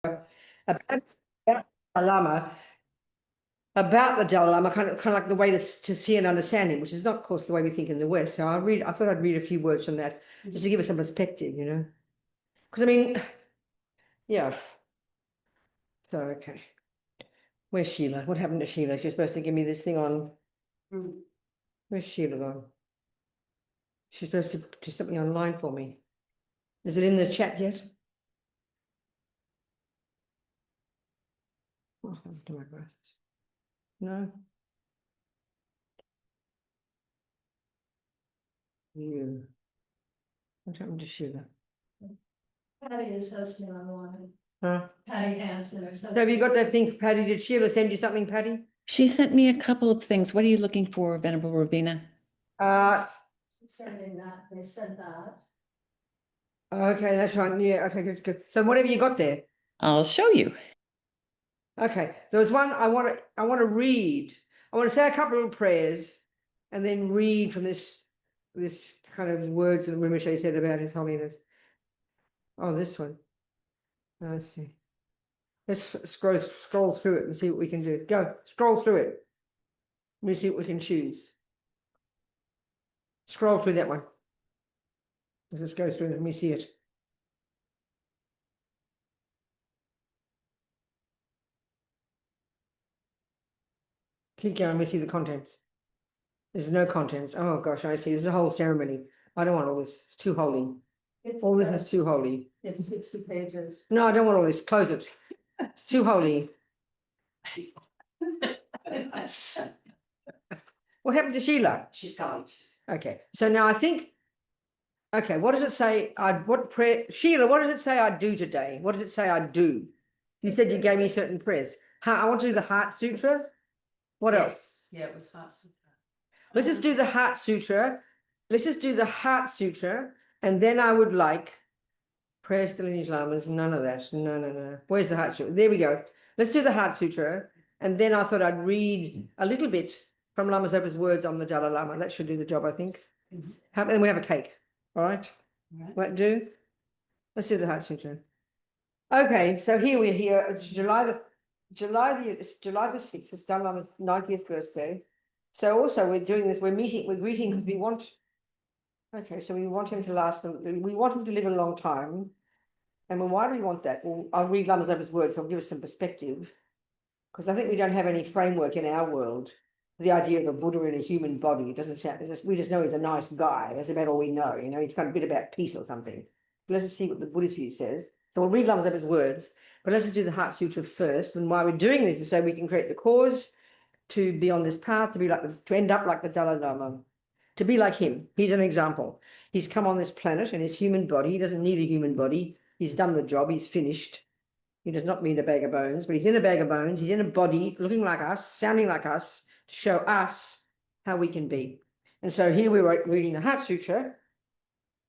about the Lama, about the Dalai Lama, kind of like the way to see and understand him, which is not, of course, the way we think in the West. So I thought I'd read a few words from that just to give us some perspective, you know. Because I mean, yeah. So okay. Where's Sheila? What happened to Sheila? She's supposed to give me this thing on. Where's Sheila gone? She's supposed to do something online for me. Is it in the chat yet? What happened to my glasses? No. You. What happened to Sheila? Patty is hosting online. Huh? Patty Hansen is So have you got that thing for Patty? Did Sheila send you something, Patty? She sent me a couple of things. What are you looking for, Venerable Robina? sending that, they sent that. Okay, that's right. Yeah, okay, good. So whatever you got there. I'll show you. Okay, there was one I want to read. I want to say a couple of prayers and then read from this kind of words that Rinpoche said about His Holiness. Oh, this one. Let's see. Let's scroll through it and see what we can do. Go, scroll through it. Let me see what we can choose. Scroll through that one. Let's go through it. Let me see it. Keep going. Let me see the contents. There's no contents. Oh gosh, I see. There's a whole ceremony. I don't want all this. It's too holy. All this is too holy. It's 60 pages. No, I don't want all this. Close it. It's too holy. What happened to Sheila? She's gone. Okay. So now I think, okay, what does it say? What prayer? Sheila, what does it say I do today? What does it say I do? You said you gave me certain prayers. I want to do the Heart Sutra. What else? Yeah, it was Heart Sutra. Let's just do the Heart Sutra. Let's just do the Heart Sutra. And then I would like prayers to lineage lamas. None of that. No. Where's the Heart Sutra? There we go. Let's do the Heart Sutra. And then I thought I'd read a little bit from Lama Zopa's words on the Dalai Lama. That should do the job, I think. And then we have a cake. All right? What do? Let's do the Heart Sutra. Okay, so here we're here. It's July the 6th. It's Dalai Lama's 90th birthday. So also we're doing this. We're greeting because we want. Okay, so we want him to last. We want him to live a long time. And why do we want that? Well, I'll read Lama Zopa's words. So I'll give us some perspective. Because I think we don't have any framework in our world. The idea of a Buddha in a human body doesn't sound. We just know he's a nice guy. That's about all we know. You know, he's got a bit about peace or something. Let's just see what the Buddhist view says. So we'll read Lama Zopa's words, but let's just do the Heart Sutra first. And why we're doing this is so we can create the cause to be on this path, to end up like the Dalai Lama, to be like him. He's an example. He's come on this planet in his human body. He doesn't need a human body. He's done the job. He's finished. He does not mean a bag of bones, but he's in a bag of bones. He's in a body looking like us, sounding like us, to show us how we can be. And so here we're reading the Heart Sutra,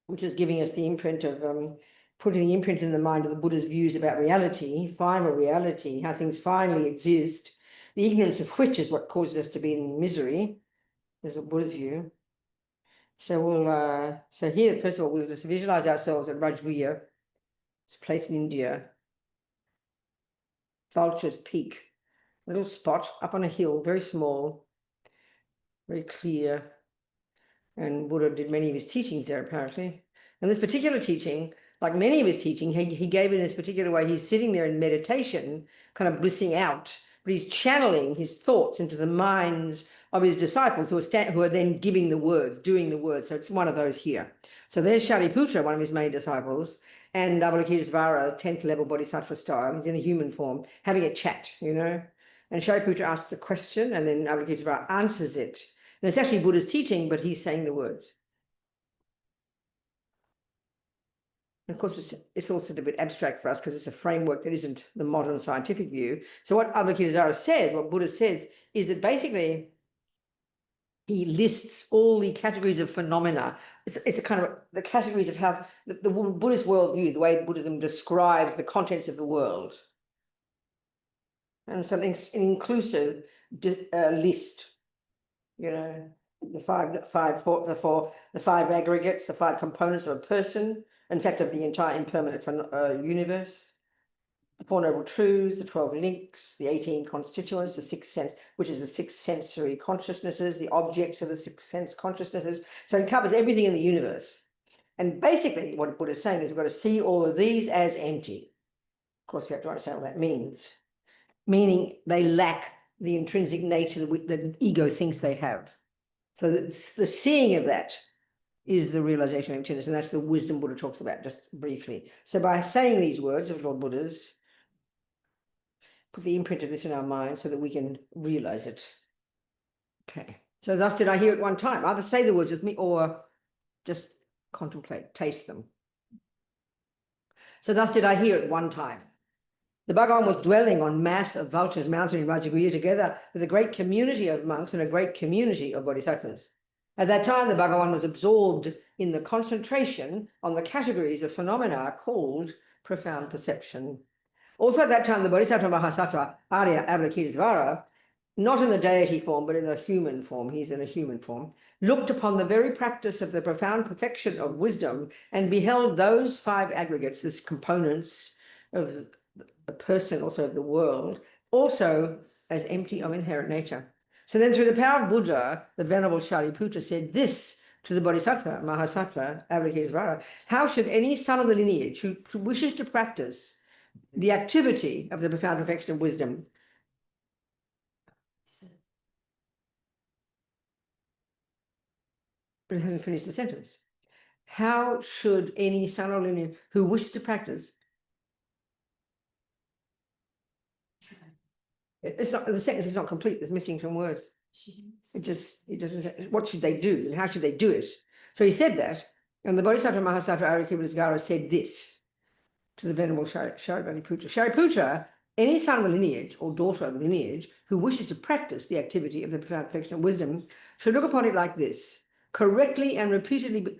which is giving us the imprint of putting the imprint in the mind of the Buddha's views about reality, final reality, how things finally exist, the ignorance of which is what causes us to be in misery. There's a Buddha's view. So we'll so here, first of all, we'll just visualize ourselves at Rajgriha. It's a place in India. Vulture's Peak, little spot up on a hill, very small, very clear. And Buddha did many of his teachings there, apparently. And this particular teaching, like many of his teaching, he gave it in this particular way. He's sitting there in meditation, kind of blissing out, but he's channeling his thoughts into the minds of his disciples who are then giving the words, doing the words. So it's one of those here. So there's Shariputra, one of his main disciples, and Avalokitesvara, 10th level bodhisattva style. He's in a human form, having a chat, you know. And Shariputra asks a question, and then Avalokitesvara answers it. And it's actually Buddha's teaching, but he's saying the words. And of course, it's also a bit abstract for us because it's a framework that isn't the modern scientific view. So what Avalokitesvara says, what Buddha says, is that basically he lists all the categories of phenomena. It's a kind of the categories of how the Buddhist worldview, the way Buddhism describes the contents of the world. And something an inclusive list, you know, the five aggregates, the 5 components of a person, in fact, of the entire impermanent universe. the Four Noble Truths, the 12 links, the 18 constituents, the six sense, which is the six sensory consciousnesses, the objects of the six sense consciousnesses. So it covers everything in the universe. And basically what Buddha's saying is we've got to see all of these as empty. Of course, we have to understand what that means. Meaning they lack the intrinsic nature that the ego thinks they have. So the seeing of that is the realization of emptiness, and that's the wisdom Buddha talks about, just briefly. So by saying these words of Lord Buddha's, put the imprint of this in our mind so that we can realize it. Okay. So thus did I hear it one time. Either say the words with me or just contemplate, taste them. So thus did I hear it one time. The Bhagavan was dwelling on mass of vultures mounted in Rajagriha together with a great community of monks and a great community of bodhisattvas. At that time, the Bhagavan was absorbed in the concentration on the categories of phenomena called profound perception. Also at that time, the Bodhisattva Mahasattva Arya Avalokitesvara, not in the deity form, but in the human form, he's in a human form, looked upon the very practice of the profound perfection of wisdom and beheld those five aggregates, these components of a person, also of the world, also as empty of inherent nature. So then through the power of Buddha, the Venerable Shariputra said this to the Bodhisattva, Mahasattva, Avalokitesvara: how should any son of the lineage who wishes to practice the activity of the profound perfection of wisdom but it hasn't finished the sentence. How should any son of the lineage who wishes to practice? It's not, the sentence is not complete. There's missing some words. It doesn't say, what should they do and how should they do it? So he said that, and the Bodhisattva Mahasattva Avalokitesvara said this to the Venerable Shariputra. Shariputra, any son of the lineage or daughter of the lineage who wishes to practice the activity of the profound perfection of wisdom should look upon it like this: correctly and repeatedly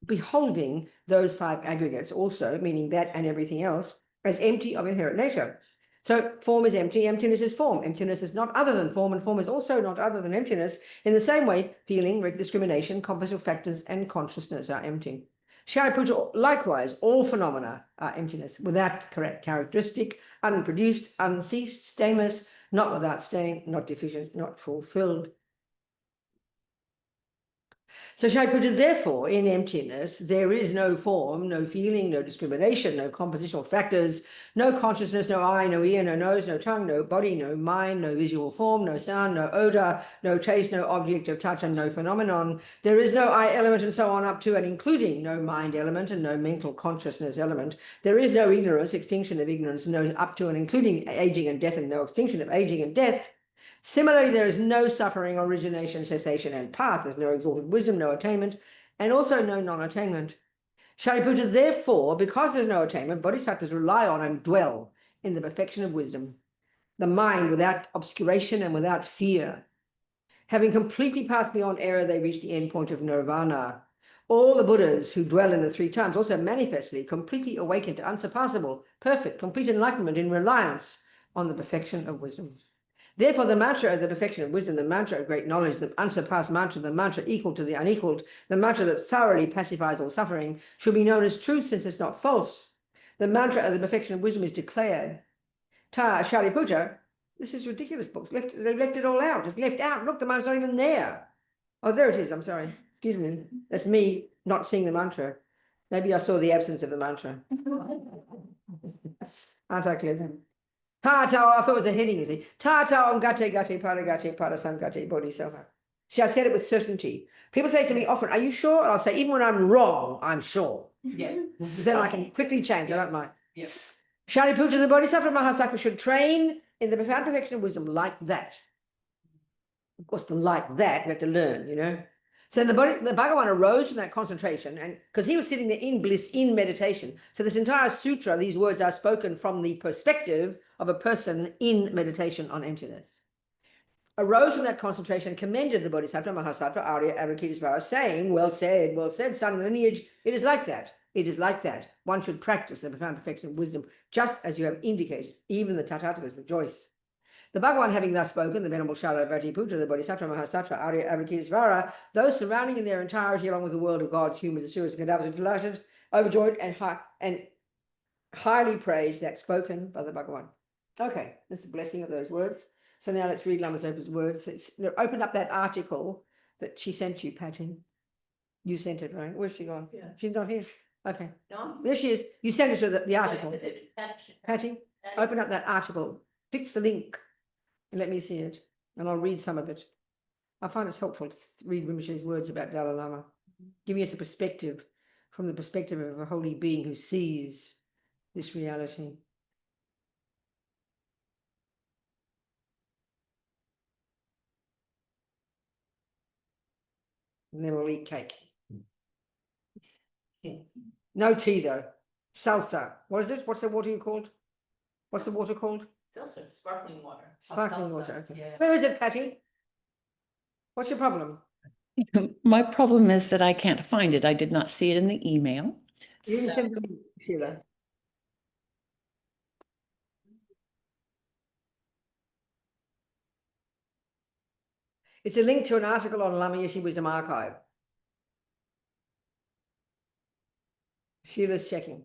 beholding those five aggregates also, meaning that and everything else, as empty of inherent nature. So form is empty, emptiness is form. Emptiness is not other than form, and form is also not other than emptiness. In the same way, feeling, discrimination, compositional factors, and consciousness are empty. Shariputra, likewise, all phenomena are emptiness, without correct characteristic, unproduced, unceased, stainless, not without stain, not deficient, not fulfilled. So Shariputra, therefore, in emptiness, there is no form, no feeling, no discrimination, no compositional factors, no consciousness, no eye, no ear, no nose, no tongue, no body, no mind, no visual form, no sound, no odor, no taste, no object of touch, and no phenomenon. There is no I element, and so on up to and including no mind element and no mental consciousness element. There is no ignorance, extinction of ignorance, no up to and including aging and death, and no extinction of aging and death. Similarly, there is no suffering, origination, cessation, and path. There's no exalted wisdom, no attainment, and also no non-attainment. Shariputra, therefore, because there's no attainment, bodhisattvas rely on and dwell in the perfection of wisdom, the mind without obscuration and without fear. Having completely passed beyond error, they reach the end point of nirvana. All the Buddhas who dwell in the three times also manifestly, completely awaken to unsurpassable, perfect, complete enlightenment in reliance on the perfection of wisdom. Therefore, the mantra of the perfection of wisdom, the mantra of great knowledge, the unsurpassed mantra, the mantra equal to the unequaled, the mantra that thoroughly pacifies all suffering, should be known as truth since it's not false. The mantra of the perfection of wisdom is declared. Ta Shariputra, this is ridiculous, books. They've left it all out. It's left out. Look, the mantra's not even there. Oh, there it is. I'm sorry. Excuse me. That's me not seeing the mantra. Maybe I saw the absence of the mantra. Aren't I clear? Tata, I thought it was a heading, you see. Tata gate gate paragate parasangate bodhisattva. See, I said it with certainty. People say to me often, are you sure? And I'll say, even when I'm wrong, I'm sure. Yeah. Then I can quickly change, I don't mind. Yes. Shariputra, the Bodhisattva Mahasattva, should train in the profound perfection of wisdom like that. Of course, the like that, you have to learn, you know. So the Bhagavan arose from that concentration, and because he was sitting there in bliss, in meditation. So this entire sutra, these words are spoken from the perspective of a person in meditation on emptiness. Arose from that concentration, commended the Bodhisattva Mahasattva Arya Avalokitesvara, saying, well said, son of the lineage, it is like that. It is like that. One should practice the profound perfection of wisdom, just as you have indicated. Even the Tathagatas rejoice. The Bhagavan, having thus spoken, the Venerable Shariputra, the Bodhisattva Mahasattva Arya Avalokitesvara, those surrounding in their entirety, along with the world of gods, humans, asuras, and cadavers, are delighted, overjoyed, and highly praised that spoken by the Bhagawan. Okay, that's the blessing of those words. So now let's read Lama Zopa's words. Open up that article that she sent you, Patty. You sent it, right? Where's she gone? Yeah. She's not here. Okay, No? there she is. You sent her to the article. Patty, open up that article, click the link, and let me see it, and I'll read some of it. I find it's helpful to read Rinpoche's words about Dalai Lama, giving us a perspective from the perspective of a holy being who sees this reality. And then we'll eat cake. No tea though. Salsa. What is it? What's the water called? What's the water called? It's also sparkling water. Sparkling water. Okay. Yeah. Where is it, Patty? What's your problem? My problem is that I can't find it. I did not see it in the email. You didn't So- send it to me, Sheila. It's a link to an article on Lama Yeshe Wisdom Archive. Sheila's checking.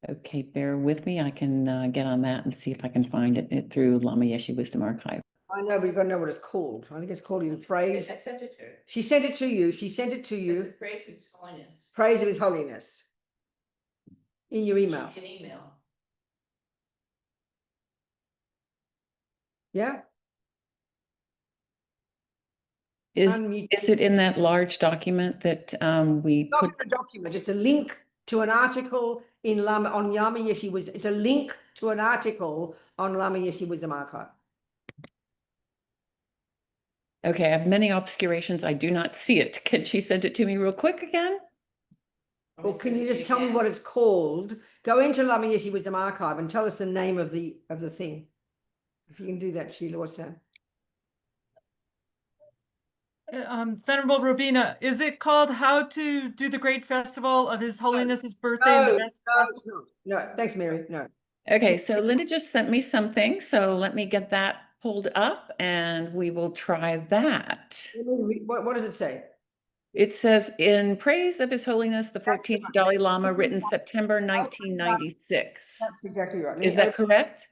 Okay, bear with me. I can get on that and see if I can find it through Lama Yeshe Wisdom Archive. I know, but you've got to know what it's called. I think it's called in phrase. I sent it to her. She sent it to you. She sent it to It's you. a praise of His Holiness. Praise of His Holiness. In your email. An email. Yeah? Is Unmute. it in that large document that we Not put? in a document, it's a link to an article in Lama on Lama Yeshe Wisdom. It's a link to an article on Lama Yeshe Wisdom Archive. Okay, I have many obscurations. I do not see it. Can she send it to me real quick again? Or can you just tell me what it's called? Go into Lama Yeshe Wisdom Archive and tell us the name of the thing. If you can do that, Sheila, what's that? Venerable Robina, is it called How to Do the Great Festival of His Holiness's Birthday in the No, Best no, Possible? it's not. No, thanks, Mary. No. Okay, so Linda just sent me something, so let me get that pulled up and we will try that. What does it say? It says, in praise of His Holiness, the That's the 14th one. Dalai Lama, written September 1996. That's exactly right. Let Is me that open- correct?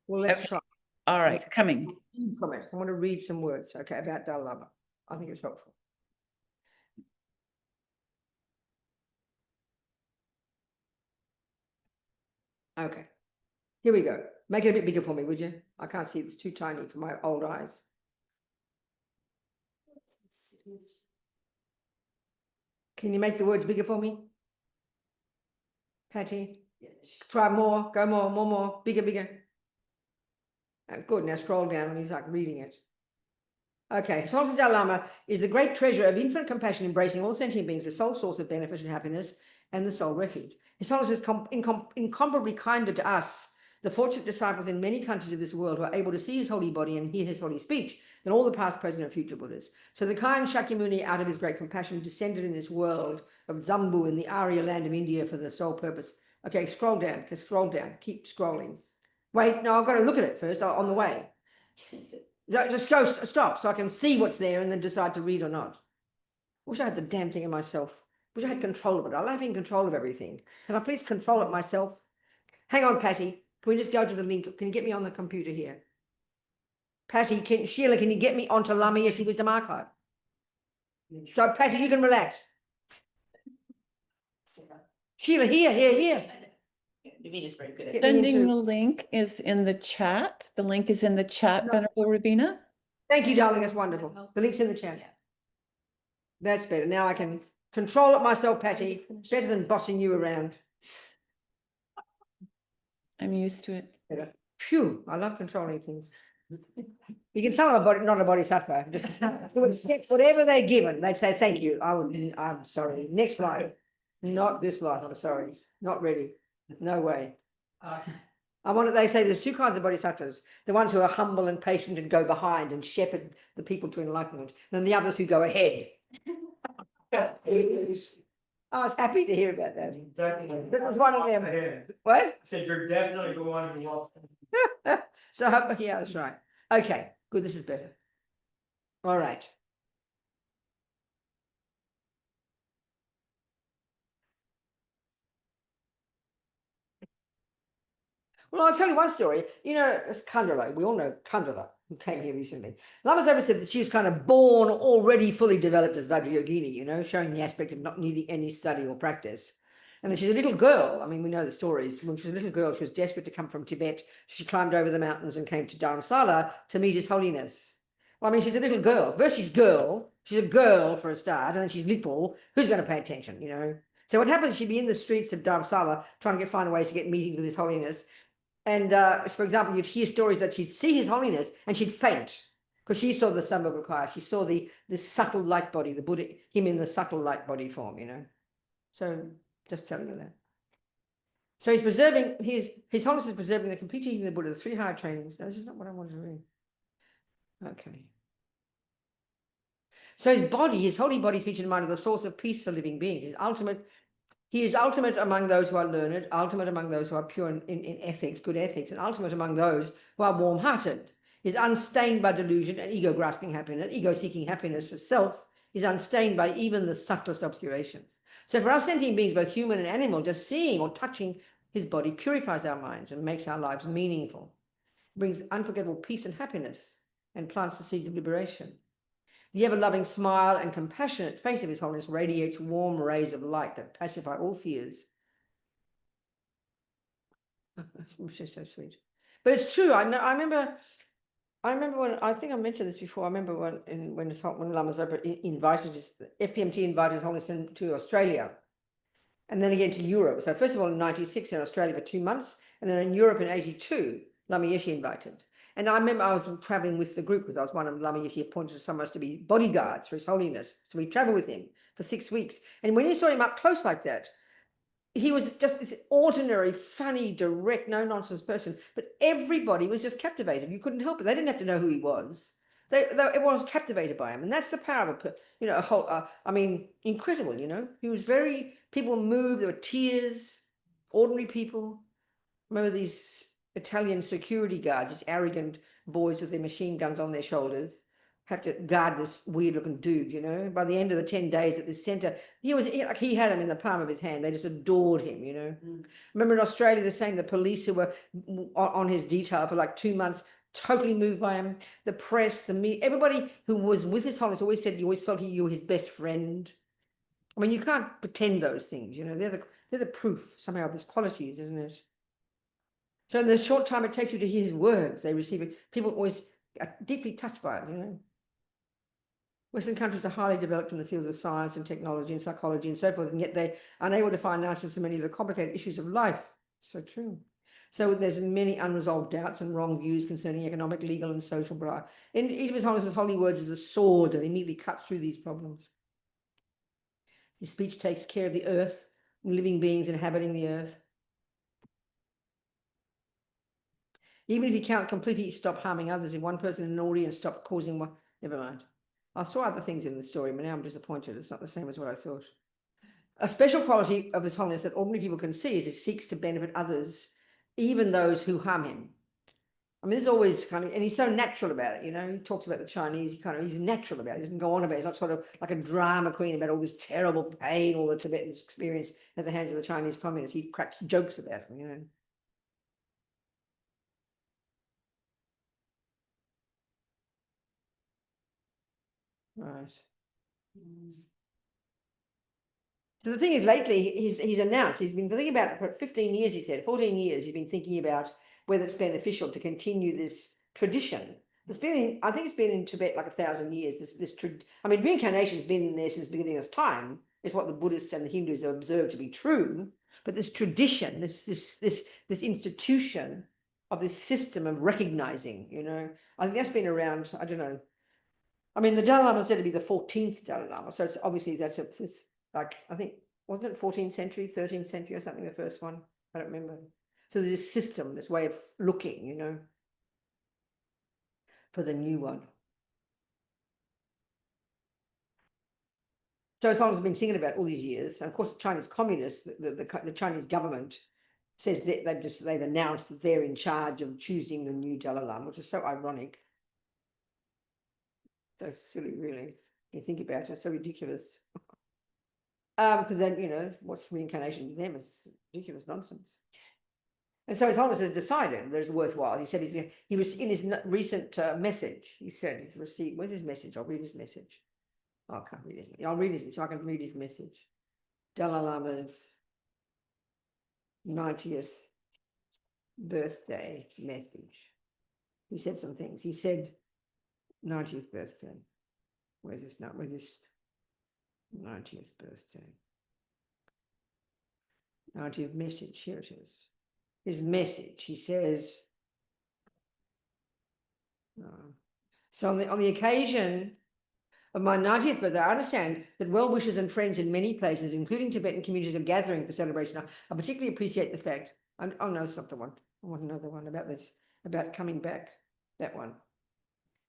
Well, let's Okay. try. All right, coming. Read from it. I want to read some words, okay, about Dalai Lama. I think it's helpful. Okay. Here we go. Make it a bit bigger for me, would you? I can't see. It's too tiny for my old eyes. Can you make the words bigger for me? Patty? Try more. Go more. Bigger, bigger. Good. Now scroll down and he's like reading it. Okay. His Holiness Dalai Lama is the great treasure of infinite compassion, embracing all sentient beings, the sole source of benefit and happiness, and the sole refuge. His Holiness is incomparably kinder to us, the fortunate disciples in many countries of this world who are able to see his holy body and hear his holy speech, than all the past, present, and future Buddhas. So the kind Shakyamuni, out of his great compassion, descended in this world of Zambu in the Arya land of India for the sole purpose. Okay, scroll down, keep scrolling. Wait, no, I've got to look at it first on the way. Just go, stop, so I can see what's there and then decide to read or not. Wish I had the damn thing in myself. Wish I had control of it. I love having control of everything. Can I please control it myself? Hang on, Patty. Can we just go to the link? Can you get me on the computer here? Patty, Sheila, can you get me onto Lama Yeshe Wisdom Archive? So, Patty, you can relax. Sheila, here. Davina's very good at Get it. me Sending into- the link is in the chat. The link is in the chat, No. Venerable Robina. Thank you, darling. That's wonderful. The link's in the chat. That's better. Now I can control it myself, Patty. Better than bossing you around. I'm used to it. Better. Phew, I love controlling things. You can tell I'm not a bodhisattva. Just to accept whatever they're given. They'd say, thank you. I'm sorry. Next life. Not this life. I'm sorry. Not ready. No way. They say there's two kinds of bodhisattvas. The ones who are humble and patient and go behind and shepherd the people to enlightenment. And the others who go ahead. I was happy to hear about that. Definitely. That was one of them. I What? said you're definitely the one who wants. So, yeah, that's right. Okay, good. This is better. All right. Well, I'll tell you one story. You know, it's Kandala. We all know Kandala, who came here recently. Lama Zopa said that she was kind of born already fully developed as Vajrayogini, you know, showing the aspect of not needing any study or practice. And then she's a little girl. I mean, we know the stories. When she was a little girl, she was desperate to come from Tibet. She climbed over the mountains and came to Dharamsala to meet His Holiness. Well, I mean, she's a little girl. First, she's girl. She's a girl for a start, and then she's little. Who's going to pay attention, you know? So what happens? She'd be in the streets of Dharamsala trying to find ways to get meetings with His Holiness. And for example, you'd hear stories that she'd see His Holiness and she'd faint because she saw the Sambhogakaya. She saw this subtle light body, the Buddha, him in the subtle light body form, you know. So just telling you that. So he's preserving, His Holiness is preserving the complete teaching of the Buddha, the 3 higher trainings. No, this is not what I wanted to read. Okay. So his body, his holy body, speech and mind are the source of peace for living beings. He is ultimate among those who are learned, ultimate among those who are pure in ethics, good ethics, and ultimate among those who are warm-hearted. He is unstained by delusion and ego-grasping happiness, ego-seeking happiness for self is unstained by even the subtlest obscurations. So for us sentient beings, both human and animal, just seeing or touching his body purifies our minds and makes our lives meaningful. It brings unforgettable peace and happiness and plants the seeds of liberation. The ever-loving smile and compassionate face of His Holiness radiates warm rays of light that pacify all fears. She's so sweet. But it's true. I remember when, I think I mentioned this before. I remember when Lama Zopa invited FPMT invited His Holiness to Australia, and then again to Europe. So first of all in '96 in Australia for 2 months, and then in Europe in '82, Lama Yeshe invited. And I remember I was traveling with the group because I was one of Lama Yeshe appointed some of us to be bodyguards for His Holiness. So we traveled with him for 6 weeks. And when you saw him up close like that, he was just this ordinary, funny, direct, no-nonsense person. But everybody was just captivated. You couldn't help it. They didn't have to know who he was. Everyone was captivated by him. And that's the power of a whole, I mean, incredible, you know. He was people moved, there were tears, ordinary people. Remember these Italian security guards, these arrogant boys with their machine guns on their shoulders, have to guard this weird looking dude, you know. By the end of the 10 days at this center, he had him in the palm of his hand. They just adored him, you know. Remember in Australia, they're saying the police who were on his detail for like 2 months, totally moved by him. The press, the media, everybody who was with His Holiness always said you always felt you were his best friend. I mean, you can't pretend those things, you know. They're the proof somehow of his qualities, isn't it? So in the short time it takes you to hear his words, they receive it. People always are deeply touched by it, you know. Western countries are highly developed in the fields of science and technology and psychology and so forth, and yet they're unable to find answers to many of the complicated issues of life. So true. So there's many unresolved doubts and wrong views concerning economic, legal, and social. In each of His Holiness's holy words is a sword that immediately cuts through these problems. His speech takes care of the earth, living beings inhabiting the earth. Even if you can't completely stop harming others, if one person in an audience stopped causing one, never mind. I saw other things in the story, but now I'm disappointed. It's not the same as what I thought. A special quality of His Holiness that ordinary people can see is he seeks to benefit others, even those who harm him. I mean, this is always kind of, and he's so natural about it, you know. He talks about the Chinese, he's natural about it. He doesn't go on about it. He's not sort of like a drama queen about all this terrible pain all the Tibetans experience at the hands of the Chinese communists. He cracks jokes about them, you know. Right. So the thing is, lately he's announced, he's been thinking about it for 15 years, he said, 14 years, he's been thinking about whether it's beneficial to continue this tradition. I think it's been in Tibet like 1,000 years. I mean, reincarnation's been there since the beginning of time. It's what the Buddhists and the Hindus have observed to be true. But this tradition, this institution of this system of recognizing, you know, I think that's been around, I don't know. I mean, the Dalai Lama is said to be the 14th Dalai Lama. So it's obviously it's like, I think, wasn't it 14th century, 13th century or something, the first one? I don't remember. So there's this system, this way of looking, you know, for the new one. So as long as I've been thinking about all these years, and of course the Chinese communists, the Chinese government says that they've announced that they're in charge of choosing the new Dalai Lama, which is so ironic. So silly, really. You think about it, it's so ridiculous. Because then, you know, what's reincarnation to them is ridiculous nonsense. And so His Holiness has decided that it's worthwhile. He said he was in his recent message. He said he's received. Where's his message? I'll read his message. Oh, I can't read his. I'll read his. So I can read his message. Dalai Lama's 90th birthday message. He said some things. He said 90th birthday. Where's this now? Where's this 90th birthday? 90th message. Here it is. His message. He says, so on the occasion of my 90th birthday, I understand that well wishers and friends in many places, including Tibetan communities, are gathering for celebration. I particularly appreciate the fact. Oh no, it's not the one. I want another one about this, about coming back. That one.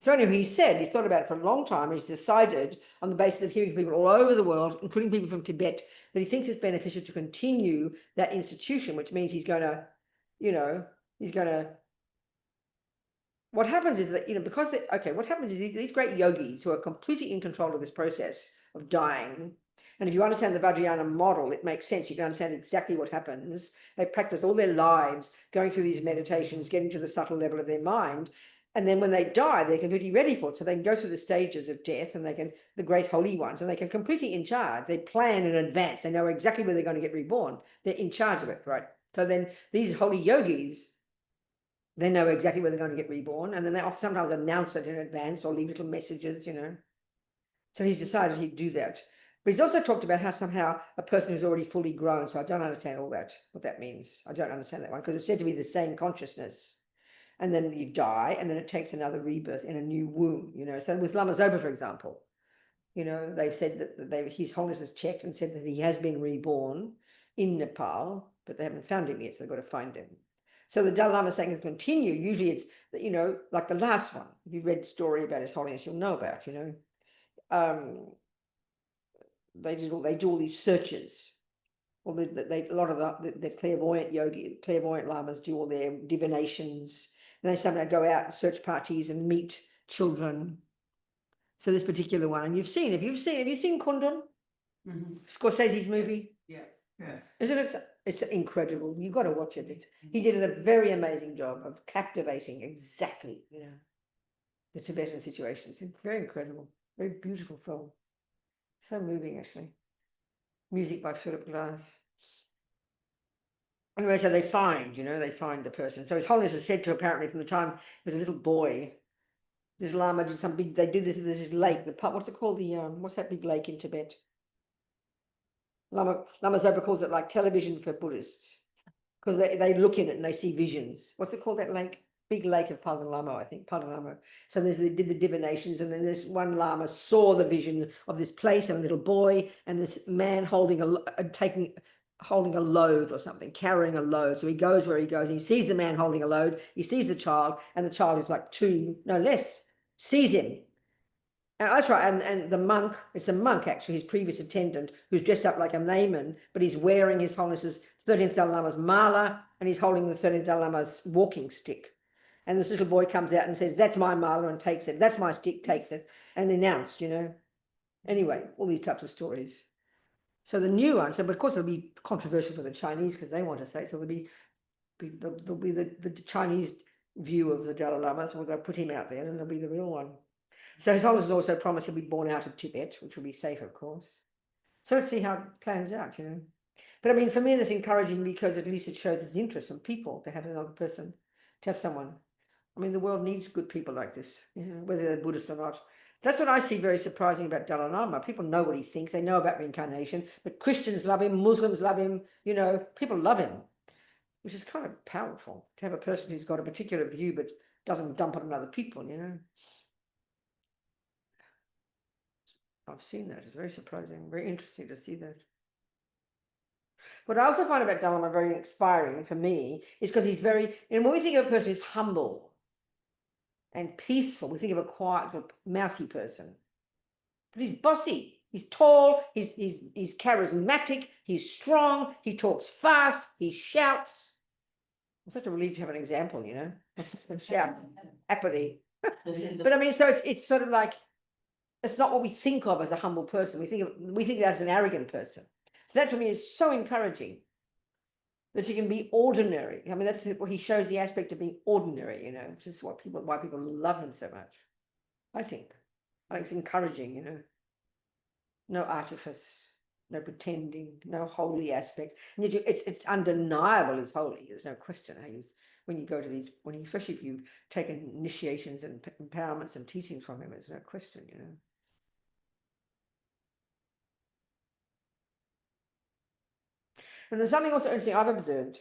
So anyway, he said he's thought about it for a long time, and he's decided on the basis of hearing from people all over the world, including people from Tibet, that he thinks it's beneficial to continue that institution, which means he's going to, what happens is that, because what happens is these great yogis who are completely in control of this process of dying, and if you understand the Vajrayana model, it makes sense. You can understand exactly what happens. They practice all their lives going through these meditations, getting to the subtle level of their mind. And then when they die, they're completely ready for it. So they can go through the stages of death, and the great holy ones, and they can completely in charge. They plan in advance. They know exactly where they're going to get reborn. They're in charge of it, right? So then these holy yogis, they know exactly where they're going to get reborn. And then they sometimes announce it in advance or leave little messages, So he's decided he'd do that. But he's also talked about how somehow a person who's already fully grown. So I don't understand all that, what that means. I don't understand that one, because it's said to be the same consciousness. And then you die, and then it takes another rebirth in a new womb, So with Lama Zopa, for example, they've said that His Holiness has checked and said that he has been reborn in Nepal, but they haven't found him yet, so they've got to find him. So the Dalai Lama is saying it's continue. Usually it's, like the last one. If you read the story about His Holiness, you'll know about, they do all these searches. Well, a lot of the clairvoyant lamas do all their divinations. And they somehow go out and search parties and meet children. So this particular one, and have you seen Kundun? Scorsese's movie? Yeah. Yes. Isn't it? It's incredible. You've got to watch it. He did a very amazing job of captivating exactly, the Tibetan situation. It's very incredible, very beautiful film. So moving, actually. Music by Philip Glass. Anyway, so they find the person. So His Holiness is said to, apparently from the time he was a little boy, this Lama did some big, there's this lake, what's it called? What's that big lake in Tibet? Lama Zopa calls it like television for Buddhists, because they look in it and they see visions. What's it called, that lake? Big lake of Padalama, I think, Padalama. So they did the divinations, and then this one Lama saw the vision of this place and a little boy and this man holding a load or something, carrying a load. So he goes where he goes, and he sees the man holding a load, he sees the child, and the child is like 2, no less, sees him. And that's right, and the monk, it's a monk actually, his previous attendant, who's dressed up like a layman, but he's wearing His Holiness's 13th Dalai Lama's mala, and he's holding the 13th Dalai Lama's walking stick. And this little boy comes out and says, that's my mala, and takes it. That's my stick, takes it, and announced, Anyway, all these types of stories. So the new one, but of course it'll be controversial for the Chinese because they want to say it. So there'll be the Chinese view of the Dalai Lama. So we're going to put him out there, and there'll be the real one. So His Holiness has also promised he'll be born out of Tibet, which will be safe, of course. So let's see how it plans out, But I mean, for me, that's encouraging because at least it shows its interest from people to have another person, to have someone. I mean, the world needs good people like this, whether they're Buddhist or not. That's what I see very surprising about Dalai Lama. People know what he thinks. They know about reincarnation, but Christians love him, Muslims love him, people love him, which is kind of powerful to have a person who's got a particular view but doesn't dump on other people, I've seen that. It's very surprising, very interesting to see that. What I also find about Dalai Lama very inspiring for me is because he's very, when we think of a person who's humble and peaceful, we think of a quiet, mousy person. But he's bossy. He's tall. He's charismatic. He's strong. He talks fast. He shouts. I'm such a relief to have an example, shout happily. But I mean, so it's sort of like, it's not what we think of as a humble person. We think of that as an arrogant person. So that for me is so encouraging. that he can be ordinary. I mean, that's what he shows, the aspect of being ordinary, which is why people love him so much. I think it's encouraging, no artifice, no pretending, no holy aspect. And yet it's undeniable he's holy. There's no question. When you go to these, especially if you've taken initiations and empowerments and teachings from him, there's no question, And there's something also interesting I've observed.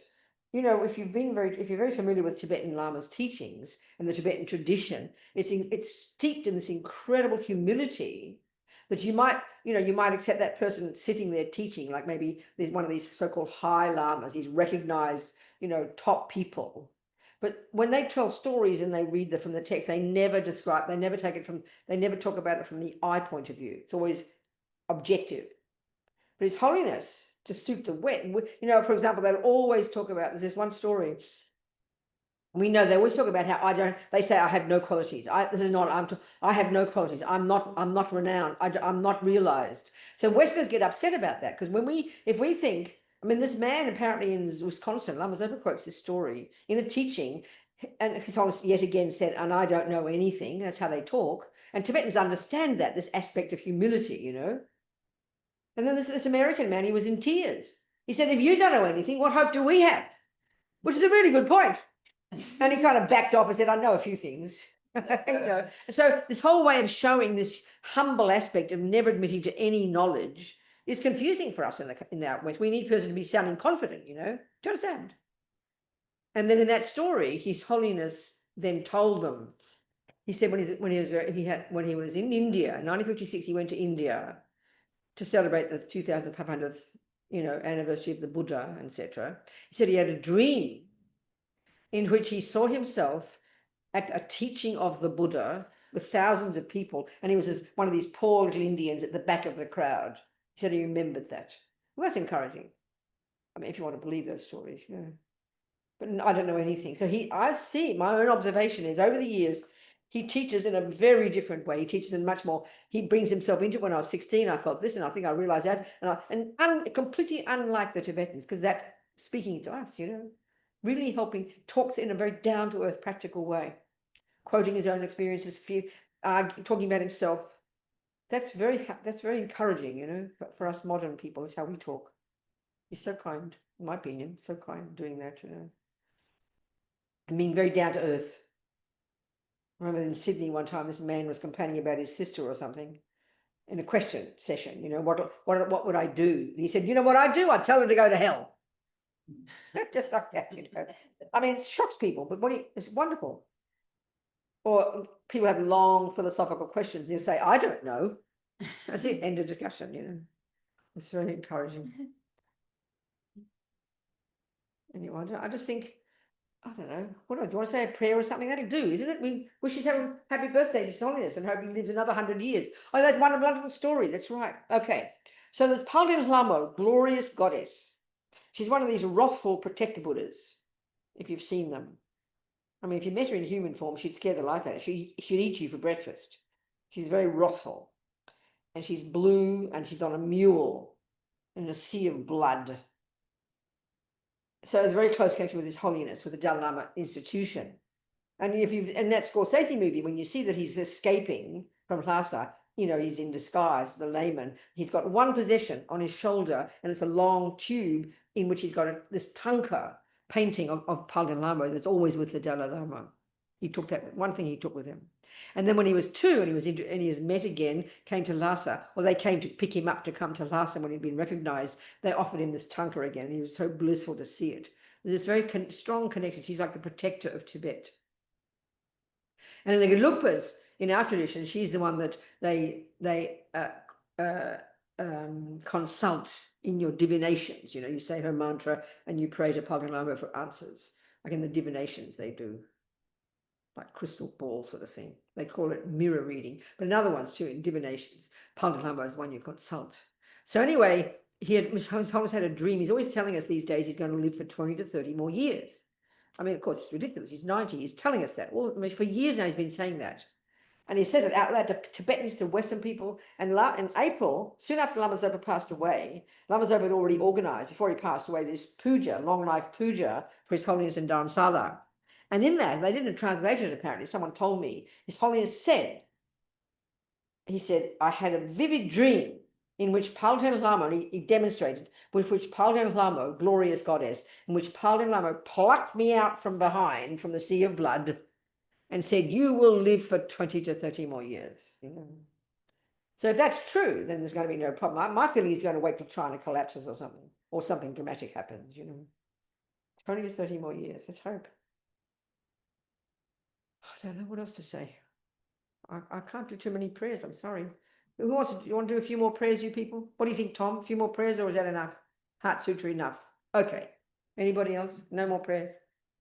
If you're very familiar with Tibetan Lama's teachings and the Tibetan tradition, it's steeped in this incredible humility that you might accept that person sitting there teaching, like maybe there's one of these so-called high lamas, these recognized, top people. But when they tell stories and they read from the text, they never talk about it from the I point of view. It's always objective. But His Holiness, to suit the wet, for example, they'll always talk about, there's this one story, we know they always talk about how they say I have no qualities. I have no qualities. I'm not renowned. I'm not realized. So Westerners get upset about that, because if we think, this man apparently in Wisconsin, Lama's overquotes this story in a teaching, and His Holiness yet again said, and I don't know anything. That's how they talk. And Tibetans understand that, this aspect of humility, And then this American man, he was in tears. He said, if you don't know anything, what hope do we have? Which is a really good point. And he kind of backed off and said, I know a few things. So this whole way of showing this humble aspect of never admitting to any knowledge is confusing for us in the West. We need a person to be sounding confident, do you understand? And then in that story, His Holiness then told them, he said when he was in India, in 1956, he went to India to celebrate the 2500th, anniversary of the Buddha, etc. He said he had a dream in which he saw himself at a teaching of the Buddha with thousands of people, and he was one of these poor little Indians at the back of the crowd. He said he remembered that. Well, that's encouraging. If you want to believe those stories, But I don't know anything. So I see, my own observation is, over the years, he teaches in a very different way. He teaches in much more, he brings himself into it. When I was 16, I felt this, and I think I realized that, completely unlike the Tibetans, because that, speaking to us, really helping, talks in a very down-to-earth, practical way, quoting his own experiences, talking about himself. That's very encouraging, for us modern people. Is how we talk. He's so kind, in my opinion, so kind doing that, and being very down-to-earth. I remember in Sydney one time, this man was complaining about his sister or something in a question session. What would I do? He said, what I do? I'd tell her to go to hell. Just like that, it shocks people, but it's wonderful. Or people have long philosophical questions, and you say, I don't know. That's it, end of discussion, It's very encouraging. Anyway, I just think, I don't know, do you want to say a prayer or something? That'll do, isn't it? We wish his happy birthday to His Holiness and hope he lives another 100 years. Oh, that's one wonderful story. That's right. Okay. So there's Palden Lama, glorious goddess. She's one of these wrathful protector Buddhas, if you've seen them. If you met her in human form, she'd scare the life out of you. She'd eat you for breakfast. She's very wrathful. And she's blue, and she's on a mule in a sea of blood. So it's a very close connection with His Holiness, with the Dalai Lama institution. And in that Scorsese movie, when you see that he's escaping from Lhasa, he's in disguise, the layman. He's got one possession on his shoulder, and it's a long tube in which he's got this tanka painting of Palden Lama that's always with the Dalai Lama. He took that one thing he took with him. And then when he was 2 and he was met again, came to Lhasa, or they came to pick him up to come to Lhasa when he'd been recognized, they offered him this tanka again, and he was so blissful to see it. There's this very strong connection. She's like the protector of Tibet. And in the Gelugpas, in our tradition, she's the one that they consult in your divinations. You say her mantra and you pray to Palden Lama for answers. Like in the divinations they do, like crystal ball sort of thing. They call it mirror reading. But in other ones too, in divinations, Palden Lama is one you consult. So anyway, His Holiness had a dream. He's always telling us these days he's going to live for 20 to 30 more years. Of course, it's ridiculous. He's 90. He's telling us that. For years now, he's been saying that. And he says it out loud to Tibetans, to Western people. And in April, soon after Lama Zopa passed away, Lama Zopa had already organized, before he passed away, this puja, long life puja for His Holiness in Dharamsala. And in that, they didn't translate it apparently, someone told me, His Holiness said, he said, I had a vivid dream in which Palden Lama, and he demonstrated, with which Palden Lama, glorious goddess, in which Palden Lama plucked me out from behind, from the sea of blood, and said, you will live for 20 to 30 more years. You know? So if that's true, then there's going to be no problem. My feeling is going to wait till China collapses or something dramatic happens, you know. 20 to 30 more years, let's hope. I don't know what else to say. I can't do too many prayers, I'm sorry. Who wants to, you want to do a few more prayers, you people? What do you think, Tom? A few more prayers, or is that enough? Heart Sutra enough? Okay. Anybody else? No more prayers?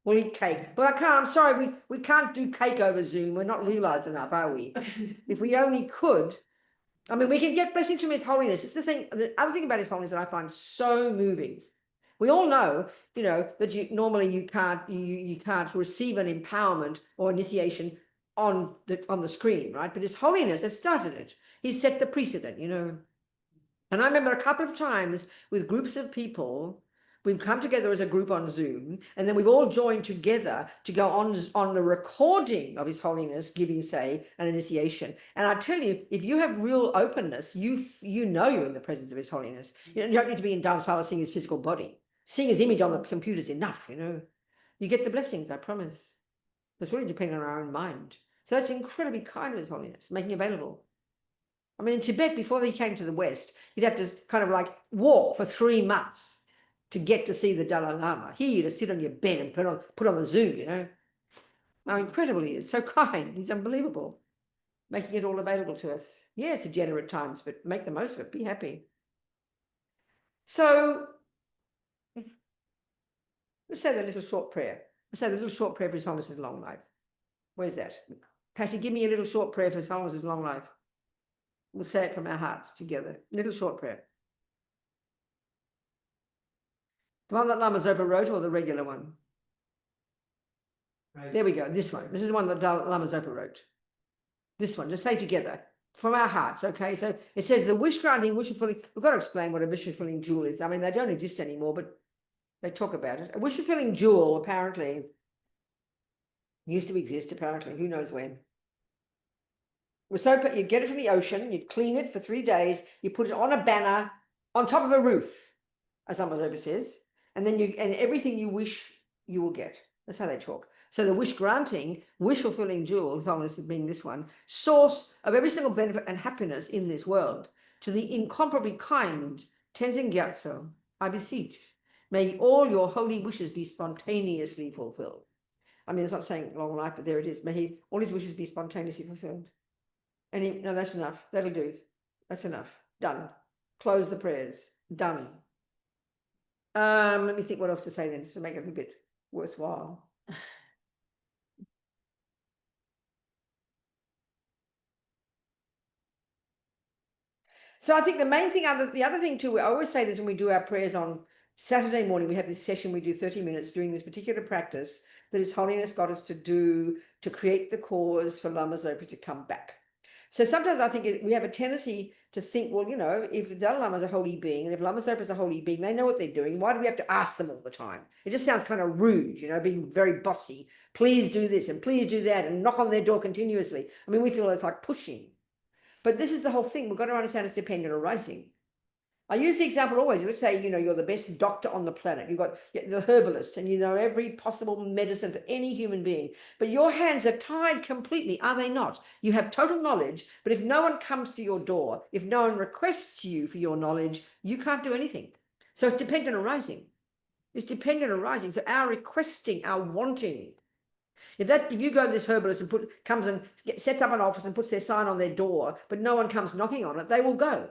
We'll eat cake. But I can't, I'm sorry, we can't do cake over Zoom. We're not realized enough, are we? If we only could, I mean, we can get blessings from His Holiness. It's the thing, the other thing about His Holiness that I find so moving. We all know, you know, that you can't receive an empowerment or initiation on the screen, right? But His Holiness has started it. He set the precedent, you know. And I remember a couple of times with groups of people, we've come together as a group on Zoom, and then we've all joined together to go on the recording of His Holiness giving, say, an initiation. And I tell you, if you have real openness, you know you're in the presence of His Holiness. You don't need to be in Dharamsala seeing His physical body. Seeing His image on the computer is enough, you know. You get the blessings, I promise. It's really depending on our own mind. So that's incredibly kind of His Holiness, making available. I mean, in Tibet, before they came to the West, you'd have to kind of like walk for 3 months to get to see the Dalai Lama. Here, you just sit on your bed and put on the Zoom, you know. How incredible He is, so kind. He's unbelievable, making it all available to us. Yeah, it's degenerate times, but make the most of it. Be happy. So let's say the little short prayer. Let's say the little short prayer for His Holiness's long life. Where's that? Patty, give me a little short prayer for His Holiness's long life. We'll say it from our hearts together. Little short prayer. The one that Lama Zopa wrote, or the regular one? Right. There we go. This one. This is the one that Lama Zopa wrote. This one. Just say together from our hearts. Okay. So it says the wish granting, wish fulfilling. We've got to explain what a wish fulfilling jewel is. I mean, they don't exist anymore, but they talk about it. A wish fulfilling jewel apparently used to exist. Apparently, who knows when. So you get it from the ocean. You clean it for 3 days. You put it on a banner on top of a roof, as Lama Zopa says. And then everything you wish you will get. That's how they talk. So the wish granting, wish fulfilling jewel, His Holiness being this one, source of every single benefit and happiness in this world, to the incomparably kind Tenzin Gyatso, I beseech, may all your holy wishes be spontaneously fulfilled. I mean, it's not saying long life, but there it is. May all His wishes be spontaneously fulfilled. And no, that's enough. That'll do. That's enough. Done. Close the prayers. Done. Let me think what else to say then, just to make it a bit worthwhile. So I think the main thing, the other thing too, I always say this when we do our prayers on Saturday morning, we have this session, we do 30 minutes doing this particular practice that His Holiness got us to do to create the cause for Lama Zopa to come back. So sometimes I think we have a tendency to think, well, you know, if the Dalai Lama is a holy being, and if Lama Zopa is a holy being, they know what they're doing. Why do we have to ask them all the time? It just sounds kind of rude, you know, being very bossy. Please do this and please do that and knock on their door continuously. I mean, we feel it's like pushing. But this is the whole thing. We've got to understand it's dependent arising. I use the example always. Let's say, you know, you're the best doctor on the planet. You've got the herbalist and you know every possible medicine for any human being. But your hands are tied completely, are they not? You have total knowledge, but if no one comes to your door, if no one requests you for your knowledge, you can't do anything. So it's dependent arising. It's dependent arising. So our requesting, our wanting. If you go to this herbalist and comes and sets up an office and puts their sign on their door, but no one comes knocking on it, they will go.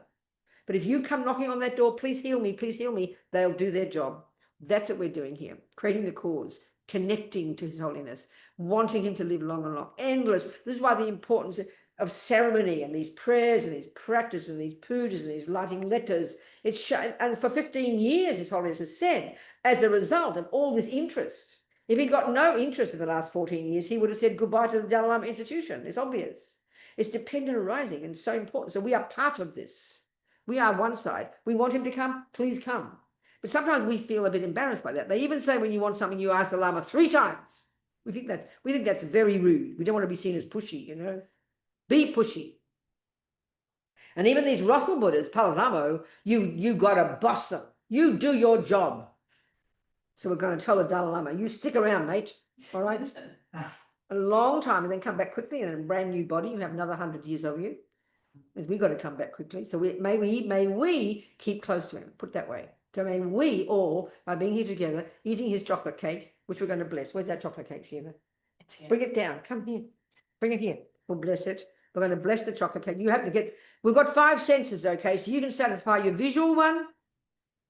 But if you come knocking on that door, please heal me, they'll do their job. That's what we're doing here, creating the cause, connecting to His Holiness, wanting Him to live long and long, endless. This is why the importance of ceremony and these prayers and these practices and these pujas and these writing letters. And for 15 years, His Holiness has said, as a result of all this interest, if he got no interest in the last 14 years, he would have said goodbye to the Dalai Lama institution. It's obvious. It's dependent arising and so important. So we are part of this. We are one side. We want him to come, please come. But sometimes we feel a bit embarrassed by that. They even say when you want something, you ask the Lama 3 times. We think that's very rude. We don't want to be seen as pushy, you know. Be pushy. And even these Russell Buddhas, Palalamo, you gotta boss them. You do your job. So we're going to tell the Dalai Lama, you stick around, mate. All right. A long time, and then come back quickly in a brand new body. You have another 100 years of you. Because we've got to come back quickly. So may we keep close to him, put it that way. So may we all, by being here together, eating his chocolate cake, which we're going to bless. Where's that chocolate cake, Shiva? Bring it down. Come here. Bring it here. We'll bless it. We're going to bless the chocolate cake. You have to get, we've got 5 senses, okay? So you can satisfy your visual one.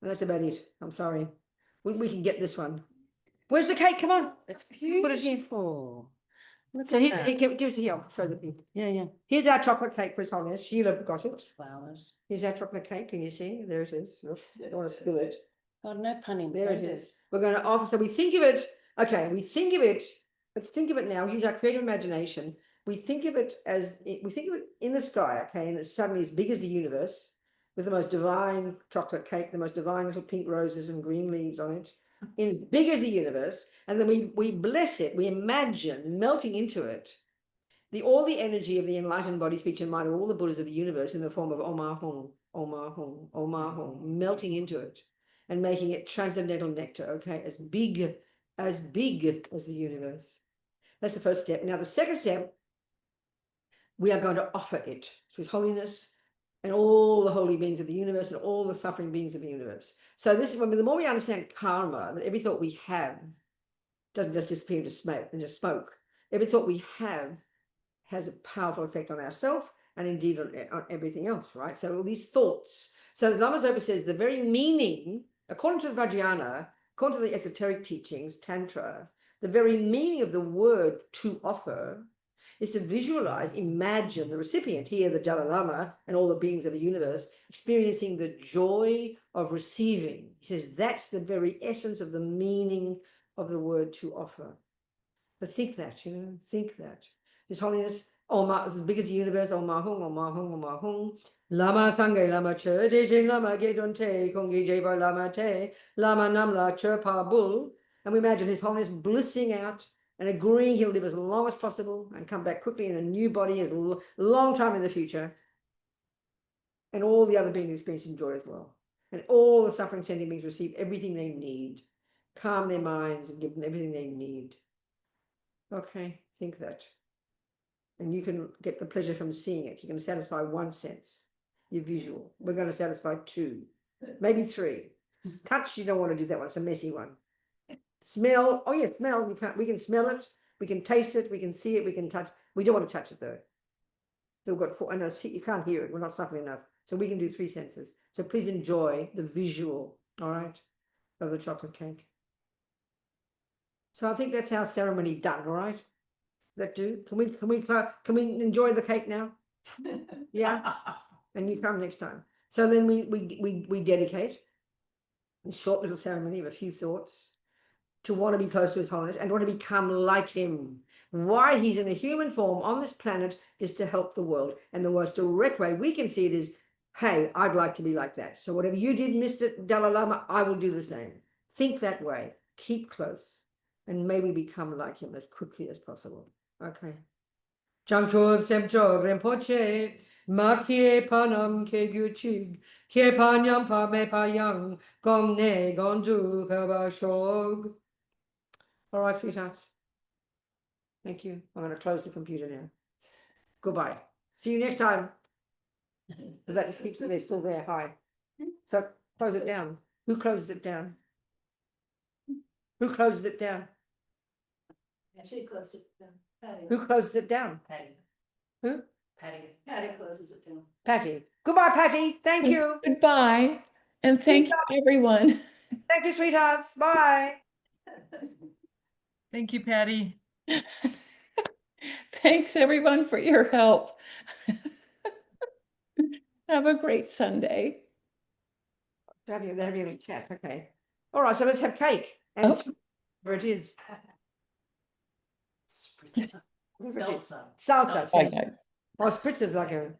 And that's about it. I'm sorry. We can get this one. Where's the cake? Come on. It's Put it here. beautiful. Look So at he that. give us a heel. Show the people. Yeah, yeah. Here's our chocolate cake for His Holiness. Sheila got it. Flowers. Here's our chocolate cake. Can you see? There it is. Look, don't want to spill it. Oh, no pun There it intended. is. We're going to offer. So we think of it. Okay, we think of it. Let's think of it now. Use our creative imagination. We think of it as we think of it in the sky. Okay, and it's suddenly as big as the universe, with the most divine chocolate cake, the most divine little pink roses and green leaves on it, as big as the universe. And then we bless it. We imagine melting into it all the energy of the enlightened body, speech, and mind of all the Buddhas of the universe in the form of Om Ahom, Om Ahom, Om Ahom, melting into it and making it transcendental nectar, okay, as big as the universe. That's the first step. Now, the second step, we are going to offer it to His Holiness and all the holy beings of the universe and all the suffering beings of the universe. So this is when the more we understand karma, that every thought we have doesn't just disappear into smoke and just smoke. Every thought we have has a powerful effect on ourselves and indeed on everything else, right? So all these thoughts. So as Lama Zopa says, the very meaning, according to the Vajrayana, according to the esoteric teachings, Tantra, the very meaning of the word to offer is to visualize, imagine the recipient, here the Dalai Lama and all the beings of the universe, experiencing the joy of receiving. He says that's the very essence of the meaning of the word to offer. But think that, you know, think that. His Holiness, Oma, is as big as the universe, Oma Hung, Oma Hung, Oma Hung. Lama Sangha Lama Che, Dejin Lama Gedon Te, Kongi Jeva Lama Te, Lama Namla Chirpa Bull. And we imagine His Holiness blissing out and agreeing he'll live as long as possible and come back quickly in a new body as a long time in the future. And all the other beings experiencing joy as well. And all the suffering sentient beings receive everything they need, calm their minds and give them everything they need. Okay, think that. And you can get the pleasure from seeing it. You can satisfy 1 sense, your visual. We're going to satisfy 2, maybe 3. Touch, you don't want to do that one. It's a messy one. Smell, oh yeah, smell. We can smell it. We can taste it. We can see it. We can touch. We don't want to touch it though. So we've got 4. And see, you can't hear it. We're not suffering enough. So we can do 3 senses. So please enjoy the visual, all right, of the chocolate cake. So I think that's our ceremony done, all right? That do? Can we enjoy the cake now? Yeah. And you come next time. So then we dedicate a short little ceremony of a few thoughts to want to be close to His Holiness and want to become like him. Why he's in a human form on this planet is to help the world. And the most direct way we can see it is, hey, I'd like to be like that. So whatever you did, Mr. Dalai Lama, I will do the same. Think that way. Keep close. And may we become like him as quickly as possible. Okay. Changchod semchog rinpoche, makie panam ke gyuchig, ke panyam pa me payang, gong ne gonju heba shog. All right, sweethearts. Thank you. I'm going to close the computer now. Goodbye. See you next time. That keeps it still there. Hi. So close it down. Who closes it down? Who closes it down? She closed it down. Patty. Who closes it down? Patty. Who? Patty. Patty closes it down. Patty. Goodbye, Patty. Thank you. Goodbye. And thank you, everyone. Thank you, sweethearts. Bye. Thank you, Patty. Thanks, everyone, for your help. Have a great Sunday. They're having a chat. Okay. All right. So let's have cake. And Oh. where it is. Salsa. Salsa. Bye, guys. Oh, spritz is like a